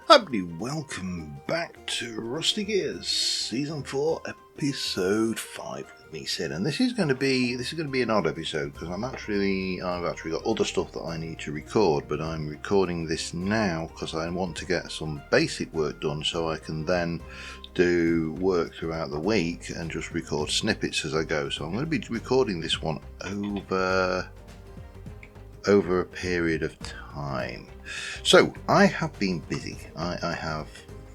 Happily welcome back to Rusty Gears Season 4 Episode 5 with me, Sid. And this is going to be an odd episode because I've actually got other stuff that I need to record, but I'm recording this now because I want to get some basic work done so I can then do work throughout the week and just record snippets as I go. So I'm going to be recording this one over a period of time. So I have been busy. I have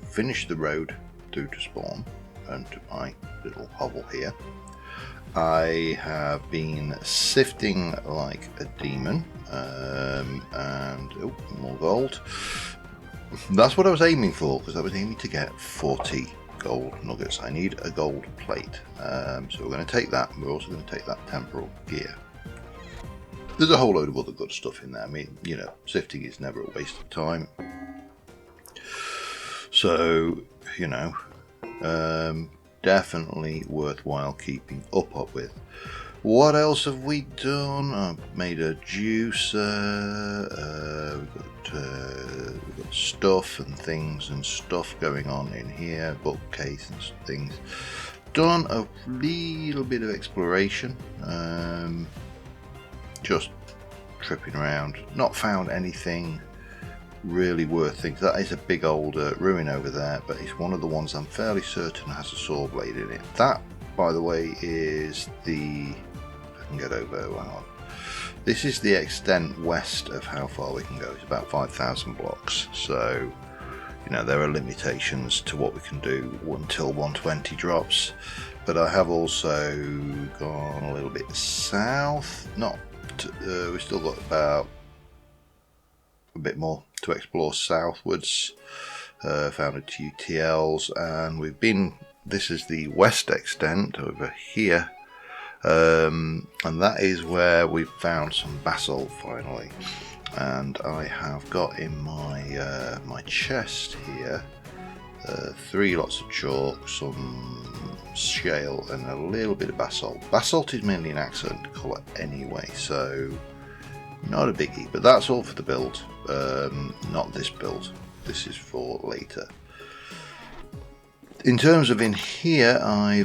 finished the road through to spawn and to my little hovel here. I have been sifting like a demon, and more gold. That's what I was aiming for, because I was aiming to get 40 gold nuggets. I need a gold plate, so we're going to take that. We're also going to take that temporal gear. There's a whole load of other good stuff in there. I mean, you know, sifting is never a waste of time. So, you know, definitely worthwhile keeping up with. What else have we done? I've made a juicer. We've got stuff and things and stuff going on in here. Bookcase and things. Done a little bit of exploration. Just tripping around, not found anything really worth things. That is a big old ruin over there, but it's one of the ones I'm fairly certain has a saw blade in it. That, by the way, is the, if I can get over, hang on. This is the extent west of how far we can go. It's about 5,000 blocks, so you know there are limitations to what we can do until 120 drops. But I have also gone a little bit south, we've still got about a bit more to explore southwards. Found a few TLs, and this is the west extent over here, and that is where we've found some basalt finally. And I have got in my my chest here 3 lots of chalk, some shale and a little bit of basalt. Basalt is mainly an accent colour anyway, so not a biggie, but that's all for the build. Not this build, this is for later. In terms of in here, I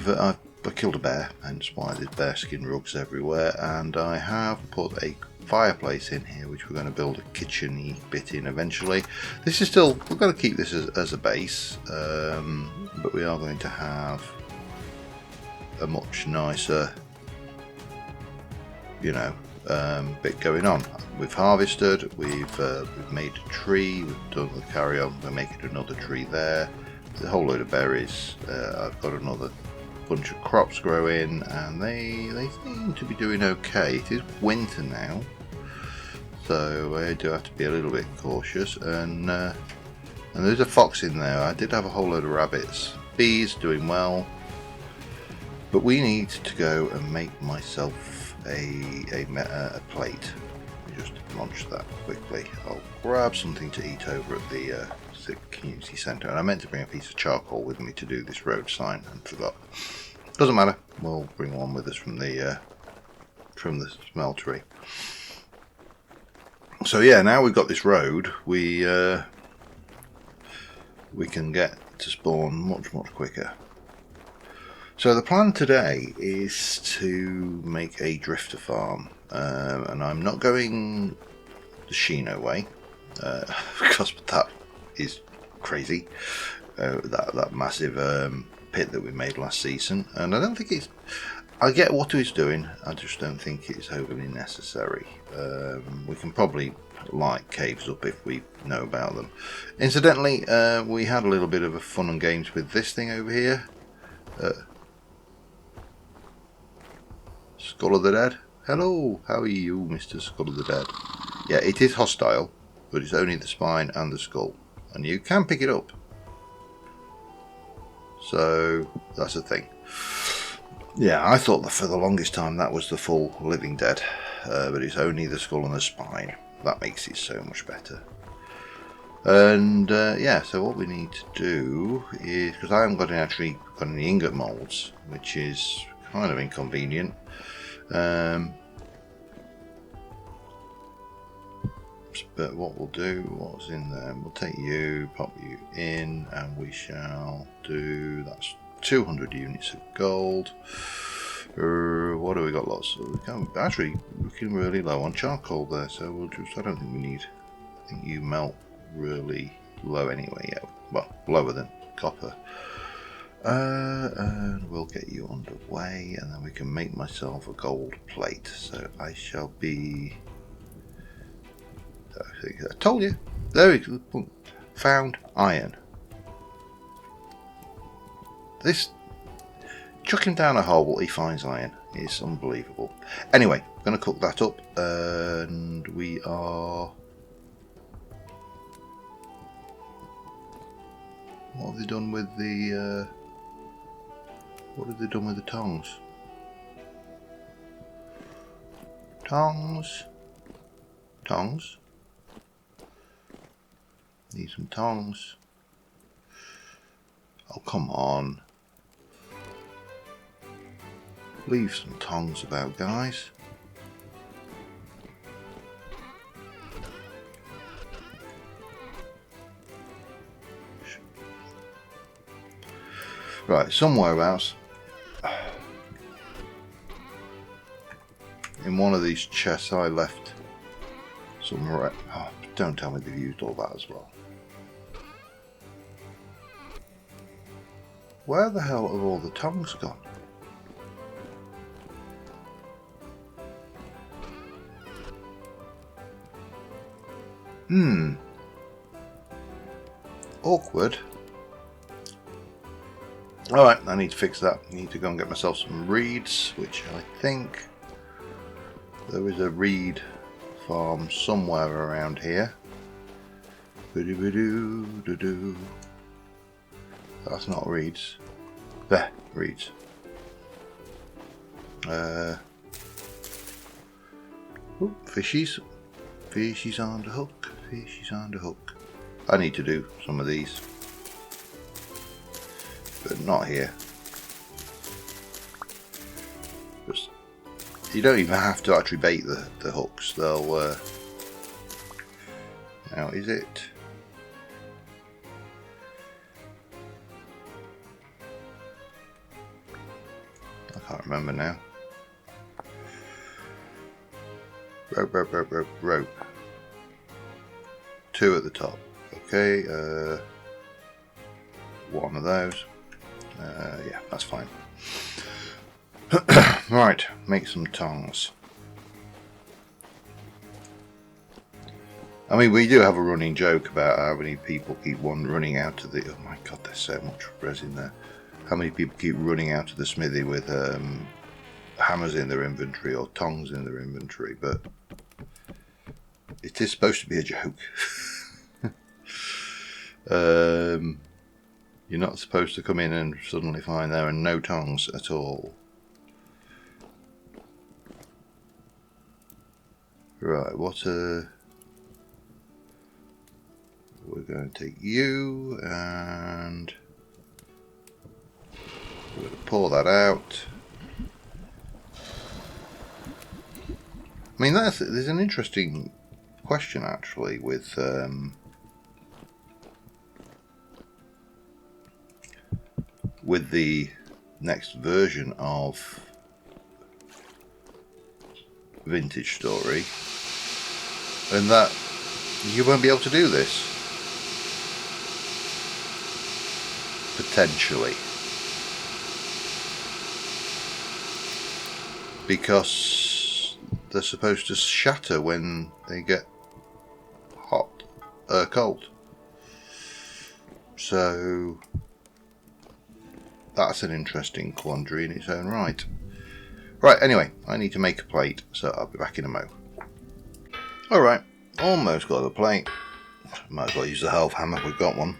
killed a bear, hence why there's bear skin rugs everywhere, and I have put a fireplace in here which we're going to build a kitchen-y bit in eventually. This is still, we're going to keep this as a base, but we are going to have a much nicer, you know, bit going on. We've harvested, we've made a tree, we've done the carry on, we're making another tree there. There's a whole load of berries. I've got another bunch of crops growing, and they seem to be doing okay. It is winter now, so I do have to be a little bit cautious. And there's a fox in there. I did have a whole load of rabbits. Bees doing well, but we need to go and make myself a plate. Let me just launch that quickly. I'll grab something to eat over at the community centre, and I meant to bring a piece of charcoal with me to do this road sign and forgot. Doesn't matter, we'll bring one with us from the smeltery. So yeah, now we've got this road, we can get to spawn much quicker. So the plan today is to make a drifter farm, and I'm not going the Shino way, because that is crazy, that massive pit that we made last season, and I don't think it's, I get what he's doing, I just don't think it's overly necessary. We can probably light caves up if we know about them. Incidentally, we had a little bit of a fun and games with this thing over here. Skull of the Dead. Hello, how are you, Mr. Skull of the Dead? Yeah, it is hostile, but it's only the spine and the skull, and you can pick it up. So that's the thing. Yeah, I thought that for the longest time that was the full living dead, but it's only the skull and the spine. That makes it so much better. And yeah, so what we need to do is, because I haven't got any ingot molds, which is kind of inconvenient. but what we'll do, what's in there, we'll take you, pop you in, and we shall do, that's 200 units of gold. What do we got? Lots of, we can't, actually looking really low on charcoal there, so we'll just, I don't think we need, I think you melt really low anyway, yeah, well, lower than copper. And we'll get you underway, and then we can make myself a gold plate. So I shall be, I told you, there we go, found iron. This, chuck him down a hole, he finds iron. It's unbelievable. Anyway, I'm going to cook that up, and we are, what have they done with the, what have they done with the tongs? Tongs. Tongs. Need some tongs. Oh, come on. Leave some tongs about, guys. Right, somewhere else. In one of these chests I left some oh, don't tell me they've used all that as well. Where the hell have all the tongs gone? Awkward. Alright, I need to fix that. I need to go and get myself some reeds, which I think there is a reed farm somewhere around here. That's not reeds. There, reeds. Ooh, fishies. Fishies on the hook. Fishies on the hook. I need to do some of these, but not here. Just, you don't even have to actually bait the hooks. They'll. Now, is it? I can't remember now. Rope, rope, rope, rope, rope. 2 at the top. Okay, one of those. Yeah, that's fine. Right, make some tongs. I mean, we do have a running joke about how many people keep running out to the... Oh my god, there's so much resin there. How many people keep running out to the smithy with hammers in their inventory or tongs in their inventory, but it is supposed to be a joke. You're not supposed to come in and suddenly find there are no tongs at all. Right, what we're going to take you and we're going to pour that out. I mean, there's an interesting question actually with the next version of Vintage Story, and that you won't be able to do this potentially because they're supposed to shatter when they get cold. So that's an interesting quandary in its own right. Right, anyway, I need to make a plate, so I'll be back in a mo. Alright, almost got the plate. Might as well use the half hammer, we've got one.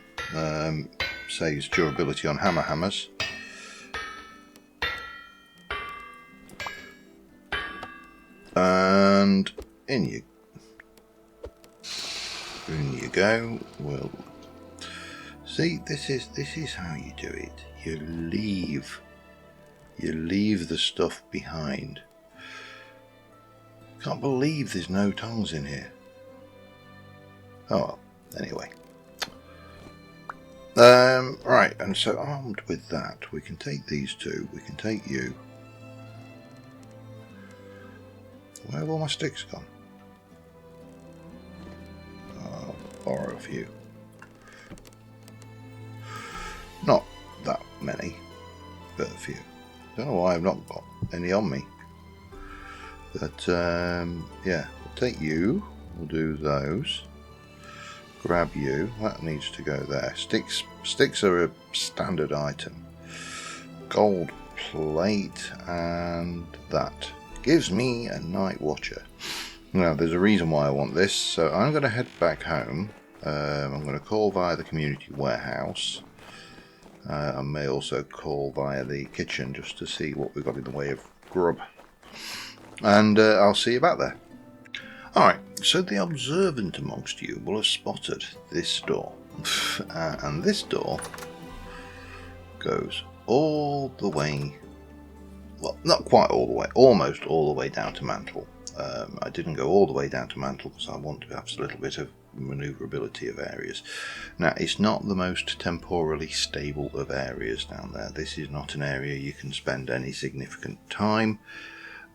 Saves durability on hammers. And in you go. Well, see, this is how you do it. You leave the stuff behind. Can't believe there's no tongs in here. Oh well, anyway. Right, and so armed with that, we can take these two, we can take you. Where have all my sticks gone? I'll borrow a few. Not that many, but a few. Don't know why I've not got any on me. But yeah, we'll take you, we'll do those. Grab you, that needs to go there. Sticks are a standard item. Gold plate, and that gives me a night watcher. Now there's a reason why I want this, so I'm going to head back home. I'm going to call via the community warehouse. I may also call via the kitchen just to see what we've got in the way of grub. And I'll see you back there. Alright, so the observant amongst you will have spotted this door. And this door goes all the way, well, not quite all the way, almost all the way down to Mantle. I didn't go all the way down to Mantle because I want to have a little bit of manoeuvrability of areas. Now, it's not the most temporally stable of areas down there. This is not an area you can spend any significant time,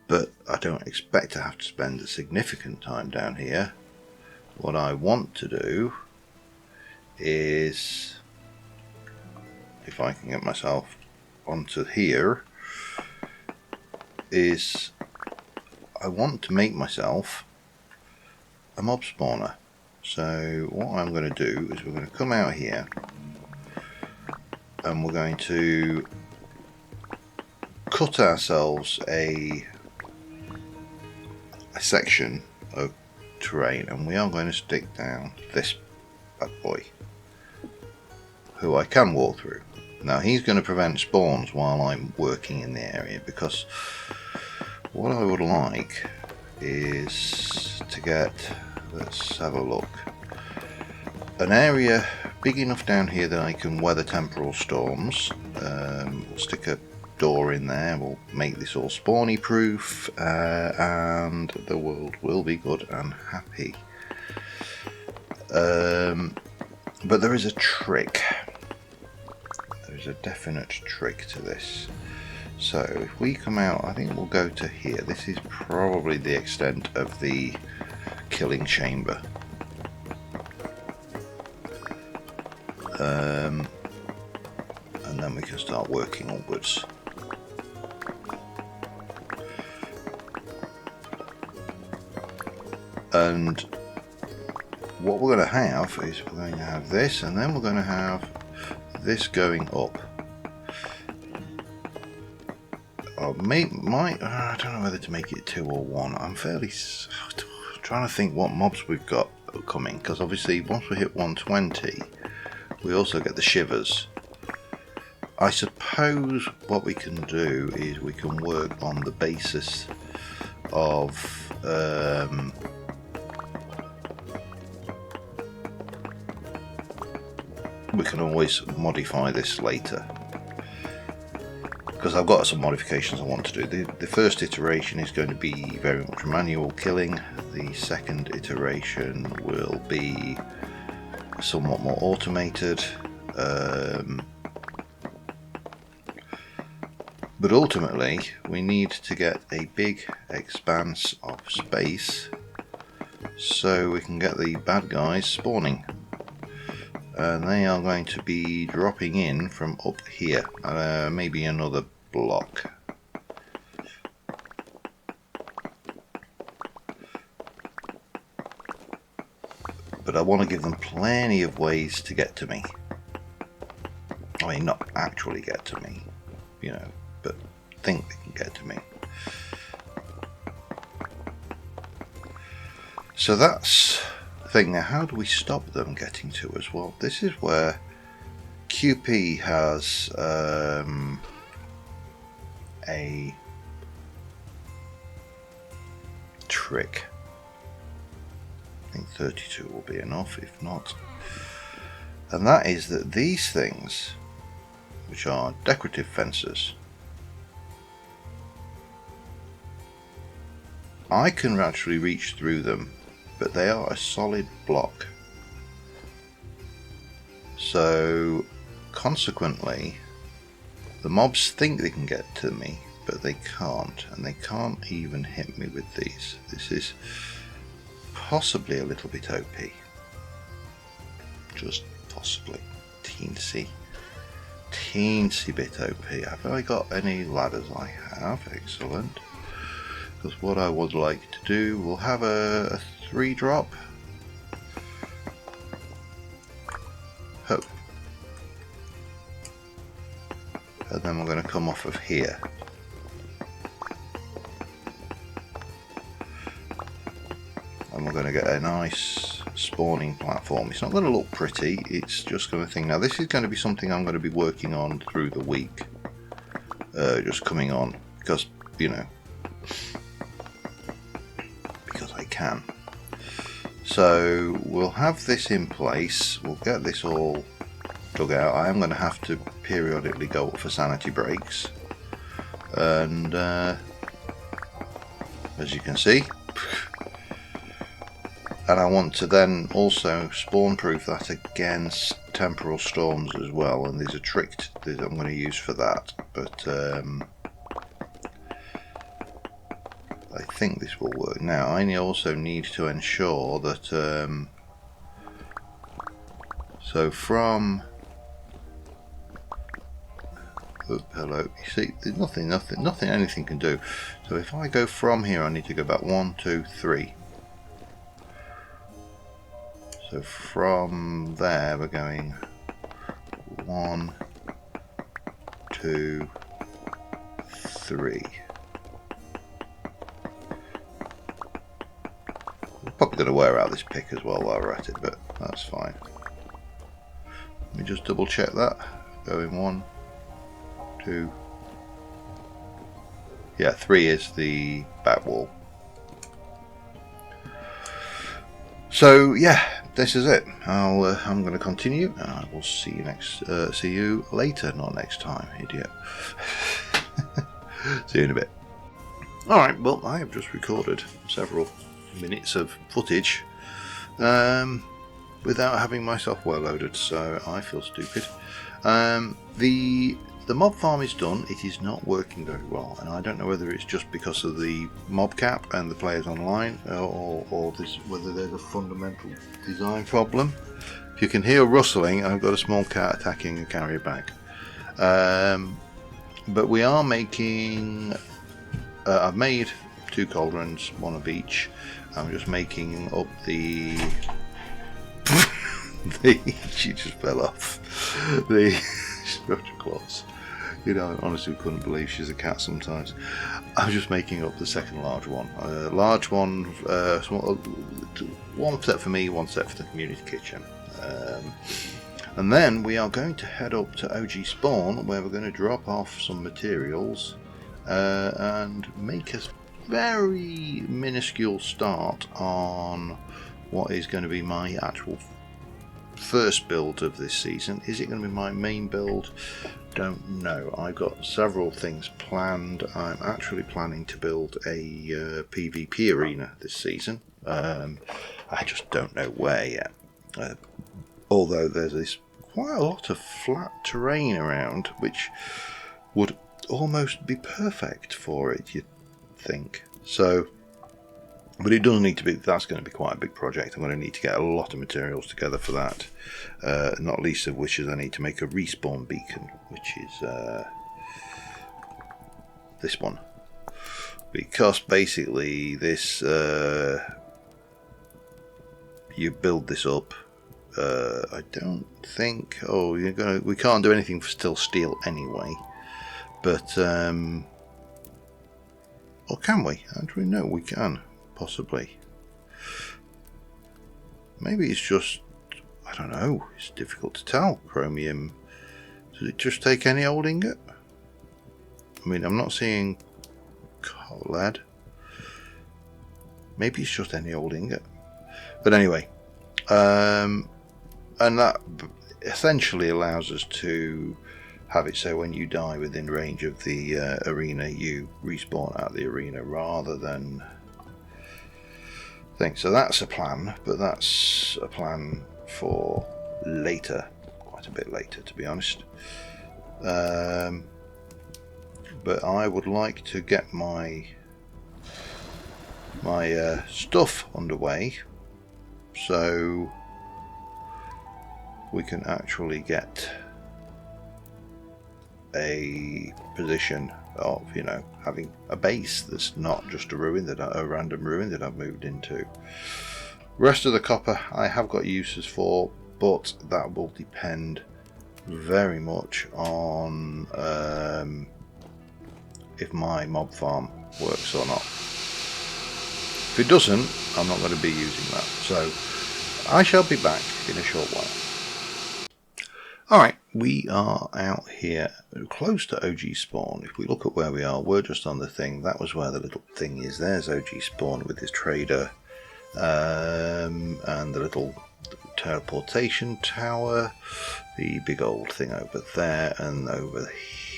but I don't expect to have to spend a significant time down here. What I want to do is, if I can get myself onto here, is I want to make myself a mob spawner. So what I'm going to do is we're going to come out here and we're going to cut ourselves a section of terrain, and we are going to stick down this bad boy, who I can walk through. Now he's going to prevent spawns while I'm working in the area, because what I would like is to get, let's have a look, an area big enough down here that I can weather temporal storms. We'll stick a door in there, we'll make this all spawny proof, and the world will be good and happy. But there is a trick. There's a definite trick to this. So if we come out, I think we'll go to here. This is probably the extent of the killing chamber. And then we can start working onwards. And what we're going to have is we're going to have this, and then we're going to have this going up. I don't know whether to make it 2 or 1. I'm trying to think what mobs we've got coming, because obviously once we hit 120 we also get the shivers. I suppose what we can do is we can work on the basis of we can always modify this later, because I've got some modifications I want to do. The first iteration is going to be very much manual killing. The second iteration will be somewhat more automated, but ultimately we need to get a big expanse of space so we can get the bad guys spawning, and they are going to be dropping in from up here, maybe another block. But I want to give them plenty of ways to get to me. I mean, not actually get to me, you know, but think they can get to me. So that's the thing. Now, how do we stop them getting to us? Well, this is where QP has a trick. I think 32 will be enough, if not. And that is that these things, which are decorative fences, I can actually reach through them, but they are a solid block. So consequently, the mobs think they can get to me, but they can't, and they can't even hit me with these. This is possibly a little bit OP. Just possibly. Teensy bit OP. Have I got any ladders? I have. Excellent. Because what I would like to do, we'll have a 3-drop. Hope. And then we're going to come off of here. And we're going to get a nice spawning platform. It's not going to look pretty, it's just going to think. Now this is going to be something I'm going to be working on through the week. Just coming on, because, you know, because I can. So we'll have this in place, we'll get this all dug out. I am going to have to periodically go up for sanity breaks. And as you can see, and I want to then also spawn proof that against temporal storms as well, and there's a trick that I'm going to use for that, but I think this will work. Now I also need to ensure that so from hello, you see there's nothing anything can do. So if I go from here, I need to go back 1, 2, 3. So from there we're going 1, 2, 3. We're probably going to wear out this pick as well while we're at it, but that's fine. Let me just double check that. Going 1, 2. Yeah, 3 is the back wall. So yeah, this is it. I'm going to continue, and I will see you see you later, not next time, idiot. See you in a bit. Alright, well, I have just recorded several minutes of footage without having my software loaded, so I feel stupid. The mob farm is done. It is not working very well, and I don't know whether it's just because of the mob cap and the players online, or whether there's a fundamental design problem. If you can hear rustling, I've got a small cat attacking a carrier bag. But we are making. I've made 2 cauldrons, 1 of each. I'm just making up the. She just fell off. The structure claws. You know, I honestly couldn't believe she's a cat sometimes. I'm just making up the second large one. Large one, small, 1 set for me, 1 set for the community kitchen. And then we are going to head up to OG Spawn, where we're going to drop off some materials and make a very minuscule start on what is going to be my actual first build of this season. Is it going to be my main build? Don't know. I've got several things planned. I'm actually planning to build a PvP arena this season. I just don't know where yet. Although there's quite a lot of flat terrain around, which would almost be perfect for it, you'd think. So, but it does need to be. That's going to be quite a big project. I'm going to need to get a lot of materials together for that. Not least of which is I need to make a respawn beacon, which is this one, because basically this you build this up. I don't think. Oh, we can't do anything for still steel anyway. But or can we? Actually, no, we can. Possibly. Maybe it's just, I don't know, it's difficult to tell. Chromium, does it just take any old ingot? I mean, I'm not seeing lead. Maybe it's just any old ingot. But anyway, and that essentially allows us to have it so when you die within range of the arena, you respawn out the arena rather than thing. So that's a plan, but that's a plan for later, quite that a bit later, to be honest. But I would like to get my stuff underway so we can actually get a position of, you know, having a base that's not just a random ruin that I've moved into. Rest of the copper I have got uses for, but that will depend very much on if my mob farm works or not. If it doesn't, I'm not going to be using that, so I shall be back in a short while. Alright, we are out here close to OG spawn. If we look at where we are, we're just on the thing. That was where the little thing is. There's OG spawn with his trader and the little teleportation tower, the big old thing over there, and over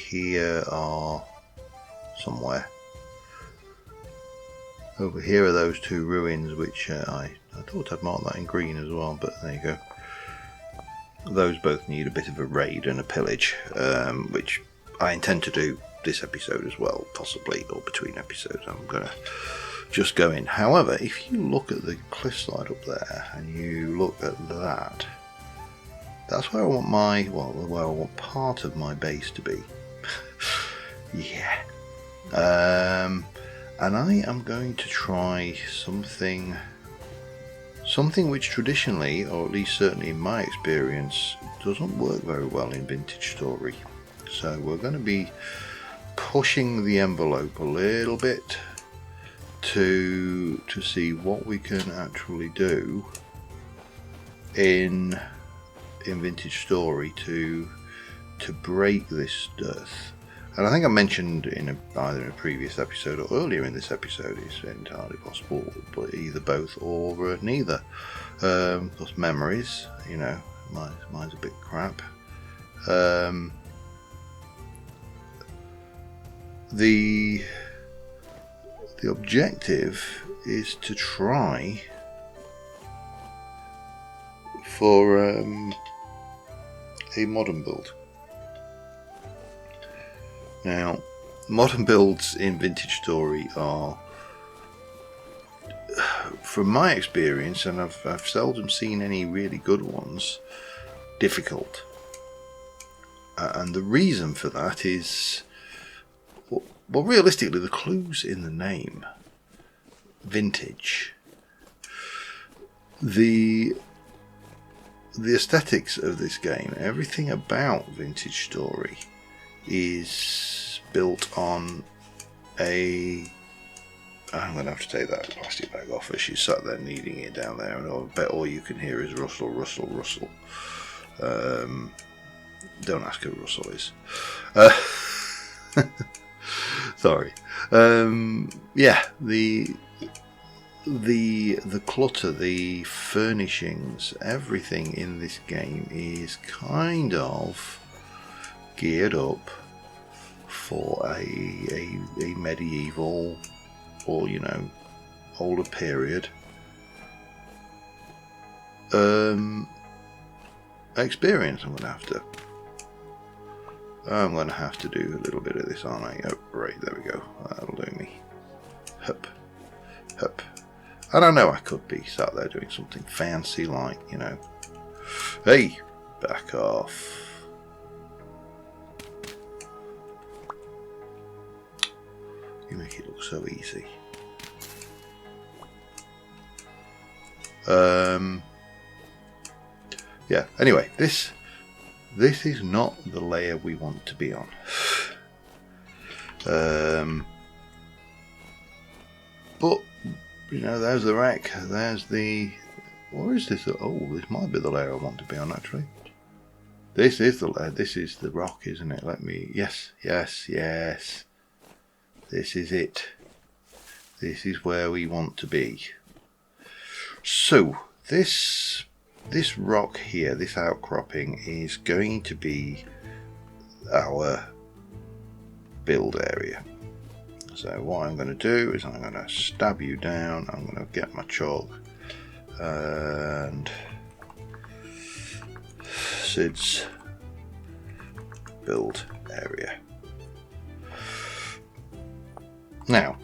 here are somewhere. Over here are those two ruins, which I thought I'd marked that in green as well, but there you go. Those both need a bit of a raid and a pillage, which I intend to do this episode as well, possibly, or between episodes. I'm going to just go in. However, if you look at the cliffside up there, and you look at that, that's where I want where I want part of my base to be. Yeah. And I am going to try something which traditionally, or at least certainly in my experience, doesn't work very well in Vintage Story. So we're going to be pushing the envelope a little bit to see what we can actually do in Vintage Story to break this dearth. And I think I mentioned either in a previous episode or earlier in this episode, it's entirely possible, but either both or neither. Plus memories, you know, mine's a bit crap. The objective is to try for a modern build. Now, modern builds in Vintage Story are, from my experience, and I've seldom seen any really good ones, difficult. And the reason for that is, well, realistically, the clue's in the name. Vintage. The aesthetics of this game, everything about Vintage Story is built on I'm going to have to take that plastic bag off as she's sat there kneading it down there, and I bet all you can hear is rustle, rustle, rustle. Don't ask who Russell is. Sorry. Yeah, the clutter, the furnishings, everything in this game is kind of geared up for a medieval or, you know, older period experience. I'm going to have to do a little bit of this, aren't I? Oh, right, there we go. That'll do me. Hup, hup. And I know I could be sat there doing something fancy like, you know, hey, back off. You make it look so easy. Yeah, anyway, this is not the layer we want to be on. But, you know, there's the wreck, there's the... Where is this? Oh, this might be the layer I want to be on, actually. This is the layer, this is the rock, isn't it? Let me... Yes, yes, yes. This is it. This is where we want to be. So, this rock here, this outcropping, is going to be our build area. So what I'm going to do is I'm going to stab you down. I'm going to get my chalk and SIDS build area. Now,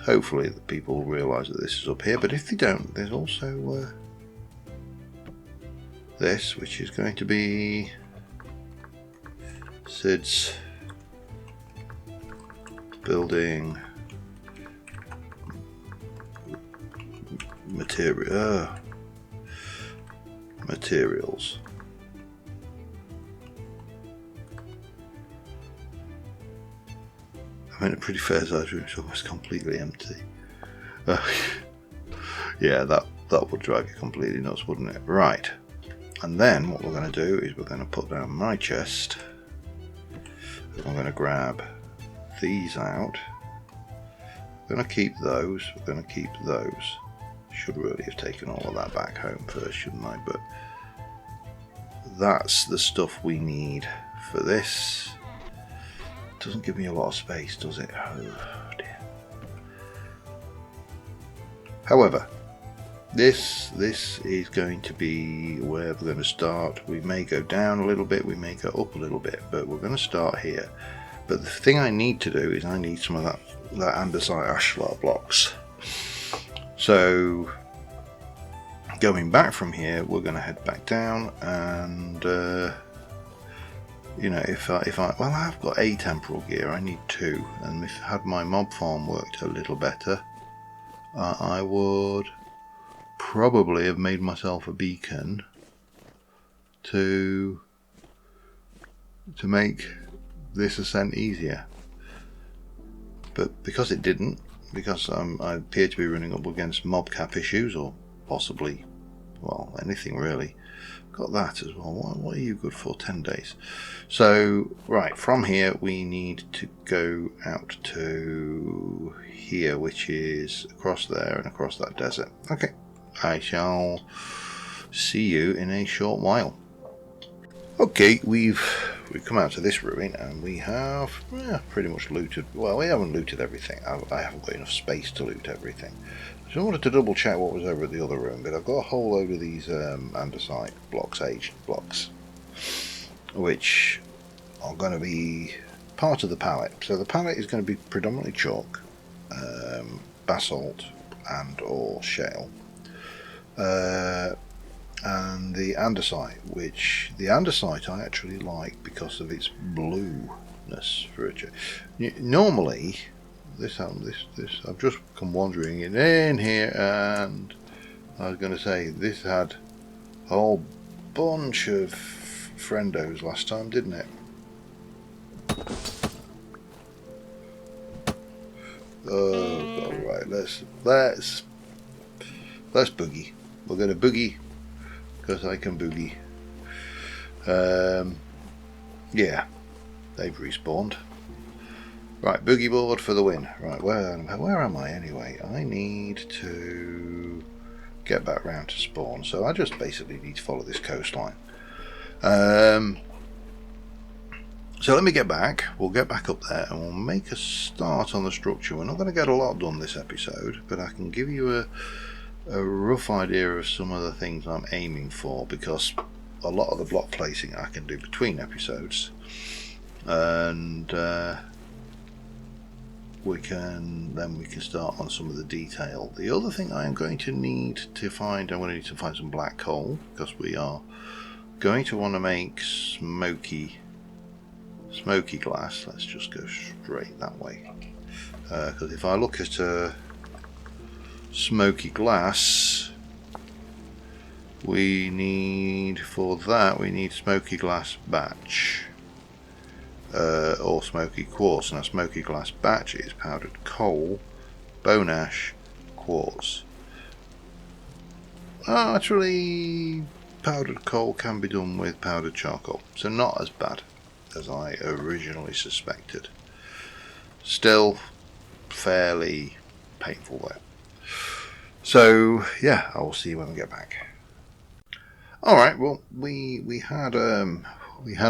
hopefully the people will realise that this is up here, but if they don't, there's also this, which is going to be SIDS building materials. I'm in a pretty fair sized room, it's almost completely empty. Yeah, that would drive you completely nuts, wouldn't it? Right, and then what we're going to do is we're going to put down my chest. I'm going to grab these out. We're going to keep those. We're going to keep those. Should really have taken all of that back home first, shouldn't I? But that's the stuff we need for this. Doesn't give me a lot of space, does it? Oh dear. However, this is going to be where we're going to start. We may go down a little bit, we may go up a little bit, but we're going to start here. But the thing I need to do is I need some of that andesite ashlar blocks. So going back from here, we're going to head back down, and you know, if I well, I've got a temporal gear, I need 2, and if had my mob farm worked a little better, I would probably have made myself a beacon to make this ascent easier. But because it didn't, because I appear to be running up against mob cap issues, or possibly, well, anything really. Got that as well. What are you good for? 10 days. So, right, from here we need to go out to here, which is across there and across that desert. Okay, I shall see you in a short while. Okay, we've come out to this ruin, and we have pretty much looted. Well, we haven't looted everything. I haven't got enough space to loot everything. So I wanted to double check what was over at the other room, but I've got a whole load of these andesite blocks, aged blocks, which are going to be part of the palette. So the palette is going to be predominantly chalk, basalt and or shale, and the andesite, which the andesite I actually like because of its blueness for it. Normally this I've just come wandering in here, and I was going to say this had a whole bunch of friendos last time, didn't it? Oh, alright, let's boogie. We're going to boogie because I can boogie. Yeah, they've respawned. Right, boogie board for the win. Right, where am I anyway? I need to get back round to spawn, so I just basically need to follow this coastline. So let me get back. We'll get back up there and we'll make a start on the structure. We're not going to get a lot done this episode, but I can give you a rough idea of some of the things I'm aiming for, because a lot of the block placing I can do between episodes, and we can start on some of the detail. The other thing I am going to need to find, I'm going to need to find some black coal, because we are going to want to make smoky glass. Let's just go straight that way, because if I look at smoky glass, we need smoky glass batch, or smoky quartz. Now smoky glass batch is powdered coal, bone ash, quartz. Actually, powdered coal can be done with powdered charcoal, so not as bad as I originally suspected. Still fairly painful though. So yeah, I will see you when we get back. Alright, well we had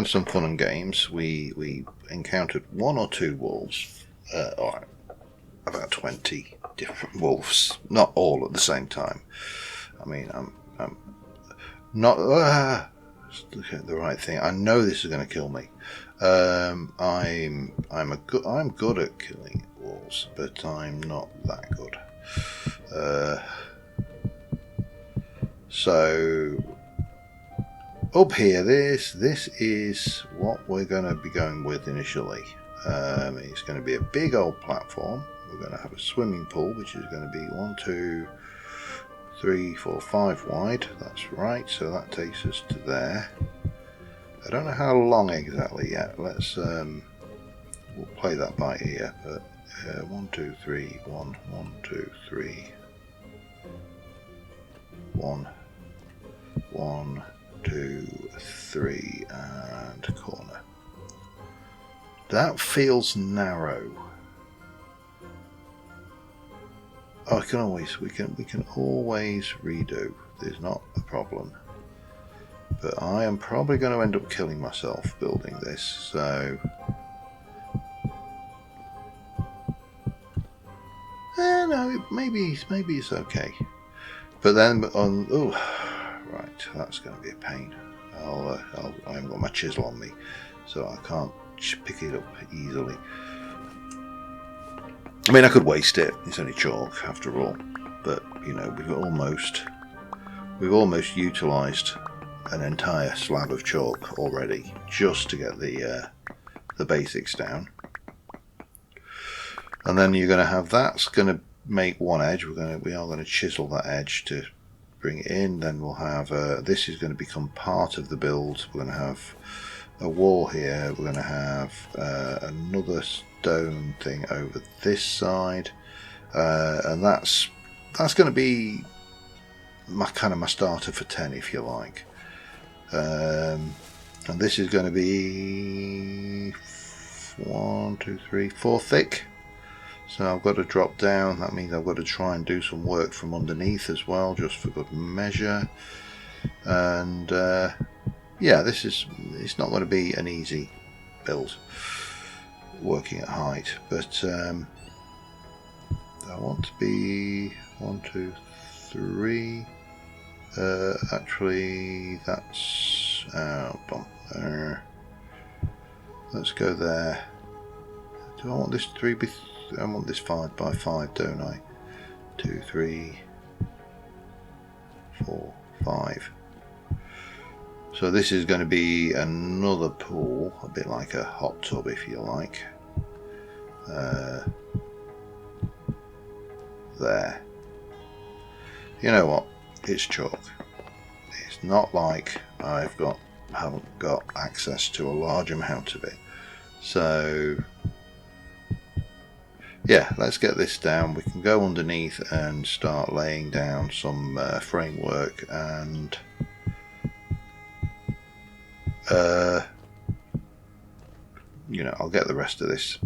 some fun and games. We encountered 1 or 2 wolves, or about 20 different wolves, not all at the same time. I mean, I'm not look at the right thing. I know this is going to kill me. I'm good at killing walls, but I'm not that good. So up here, this is what we're going to be going with initially. It's going to be a big old platform. We're going to have a swimming pool, which is going to be 1, 2, 3, 4, 5 wide. That's right. So that takes us to there. I don't know how long exactly yet. Let's we'll play that by ear. But 1, 2, 3, 1, 1, 2, 3, 1, 1, 2, 3, and corner. That feels narrow. Oh, we can always redo. There's not a problem. But I am probably going to end up killing myself building this. So no, maybe it's okay. But then on right, that's going to be a pain. I haven't got my chisel on me, so I can't pick it up easily. I mean, I could waste it. It's only chalk after all. But you know, we've almost utilised an entire slab of chalk already just to get the basics down. And then you're going to have that's going to make one edge. We are going to chisel that edge to bring it in. Then we'll have this is going to become part of the build. We're going to have a wall here. We're going to have another stone thing over this side, and that's going to be my starter for 10, if you like. And this is going to be 1, 2, 3, 4 thick. So I've got to drop down. That means I've got to try and do some work from underneath as well, just for good measure. And yeah, it's not going to be an easy build working at height, but I want to be 1, 2, 3. Actually, that's let's go there. Do I want this 3 by? I want this 5 by 5, don't I? 2, 3, 4, 5. So this is going to be another pool, a bit like a hot tub, if you like. There. You know what? It's chalk. It's not like I haven't got access to a large amount of it. So yeah, let's get this down. We can go underneath and start laying down some framework, and you know, I'll get the rest of this.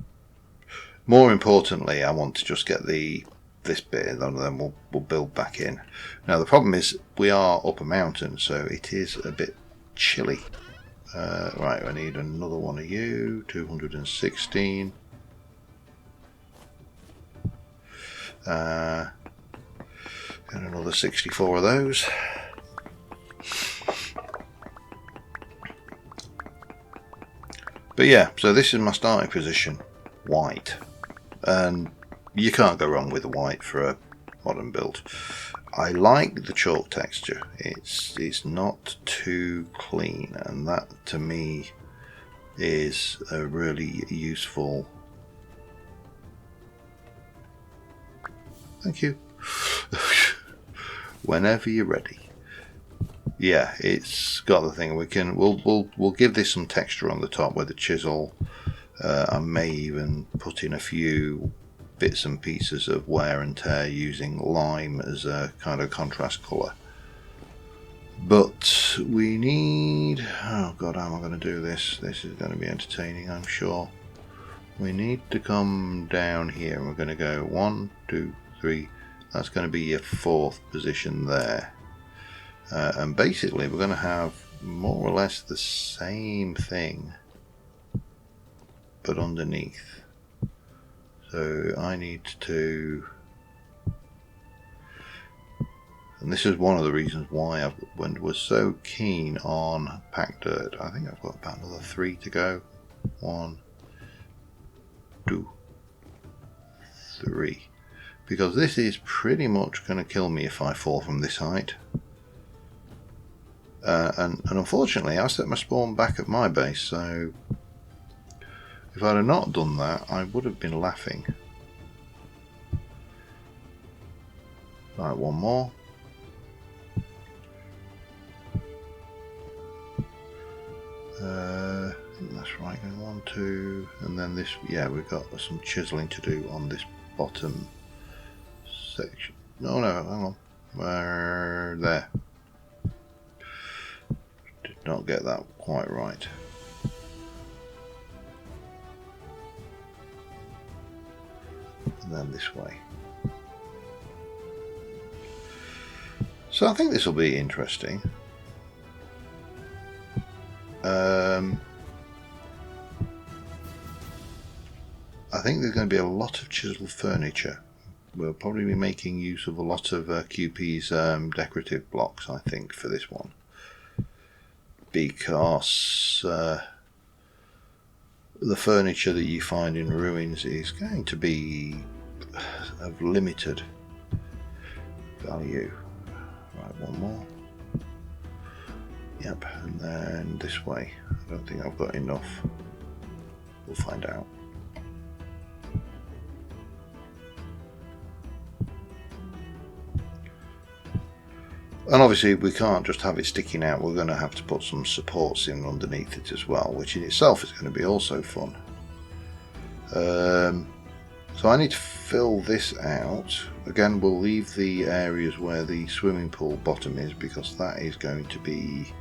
More importantly, I want to just get this bit, and then we'll build back in. Now the problem is we are up a mountain, so it is a bit chilly. Right, I need another one of you. 216. And another 64 of those. But yeah, so this is my starting position, white, and you can't go wrong with the white for a modern build. I like the chalk texture. It's not too clean, and that to me is a really useful. Thank you. Whenever you're ready. Yeah, it's got the thing. We'll give this some texture on the top with the chisel. I may even put in a few bits and pieces of wear and tear using lime as a kind of contrast colour. But we need. Oh God, how am I going to do this? This is going to be entertaining, I'm sure. We need to come down here, and we're going to go 1, 2, 3. That's going to be your 4th position there. And basically we're going to have more or less the same thing, but underneath. So I need to And this is one of the reasons why I was so keen on packed dirt. I think I've got about another 3 to go. 1, 2, 3. Because this is pretty much going to kill me if I fall from this height. And unfortunately I set my spawn back at my base, so if I'd have not done that I would have been laughing. Right, one more. I think that's right. 1, 2, and then this. Yeah, we've got some chiseling to do on this bottom section. No, hang on. Where there? Did not get that quite right. And then this way. So I think this will be interesting. I think there's going to be a lot of chiseled furniture. We'll probably be making use of a lot of QP's decorative blocks, I think, for this one. Because the furniture that you find in ruins is going to be of limited value. Right, one more. Yep, and then this way. I don't think I've got enough. We'll find out. And obviously we can't just have it sticking out, we're going to have to put some supports in underneath it as well, which in itself is going to be also fun. So I need to fill this out. Again, we'll leave the areas where the swimming pool bottom is, because that is going to be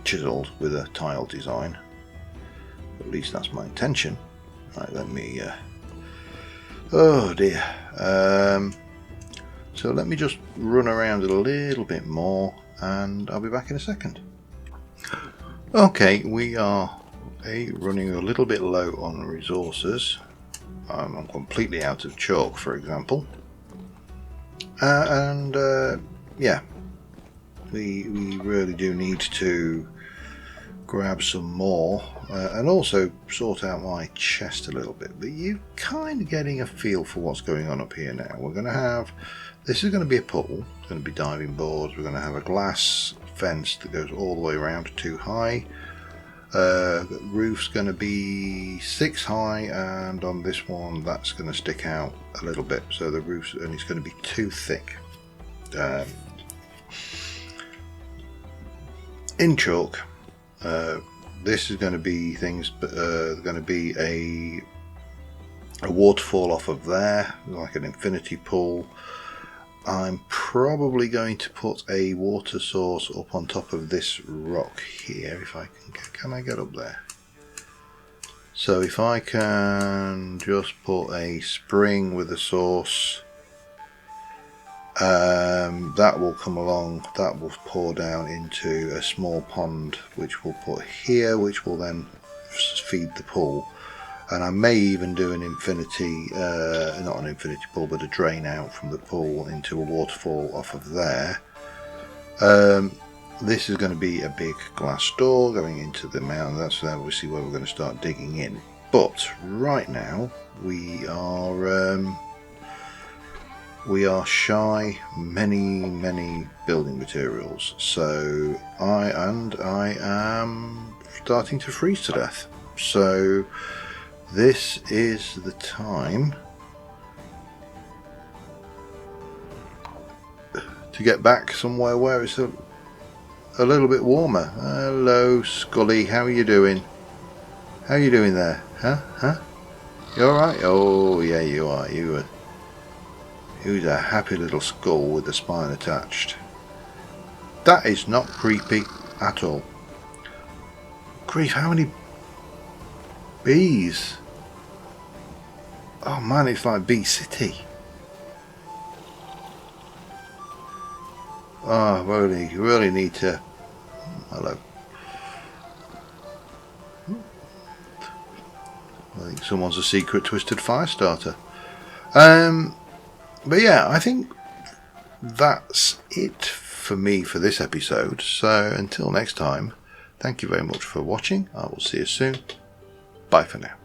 chiseled with a tile design. At least that's my intention. Right, let me oh dear. So let me just run around a little bit more and I'll be back in a second. Okay, we are running a little bit low on resources. I'm completely out of chalk, for example. Yeah, we really do need to grab some more and also sort out my chest a little bit, but you're kind of getting a feel for what's going on up here now. We're going to have, this is going to be a pool, it's going to be diving boards, we're going to have a glass fence that goes all the way around 2 high. The roof's going to be 6 high, and on this one that's going to stick out a little bit, so the roof's, and it's going to be too thick. In chalk, this is going to be things, going to be a waterfall off of there, like an infinity pool. I'm probably going to put a water source up on top of this rock here, if I can I get up there? So if I can just put a spring with a source, that will come along, that will pour down into a small pond which we'll put here, which will then feed the pool. And I may even do an infinity, not an infinity pool, but a drain out from the pool into a waterfall off of there. This is going to be a big glass door going into the mountain. That's obviously where we're going to start digging in. But right now we are shy many building materials. So I am starting to freeze to death. So this is the time to get back somewhere where it's a little bit warmer. Hello Scully, how are you doing? How are you doing there? Huh? You alright? Oh yeah, you are. Who's a happy little skull with the spine attached. That is not creepy at all. Grief, how many bees? Oh man, it's like Bee City. Oh, really need to. Hello. I think someone's a secret twisted fire starter. But yeah, I think that's it for me for this episode. So until next time, thank you very much for watching. I will see you soon. Bye for now.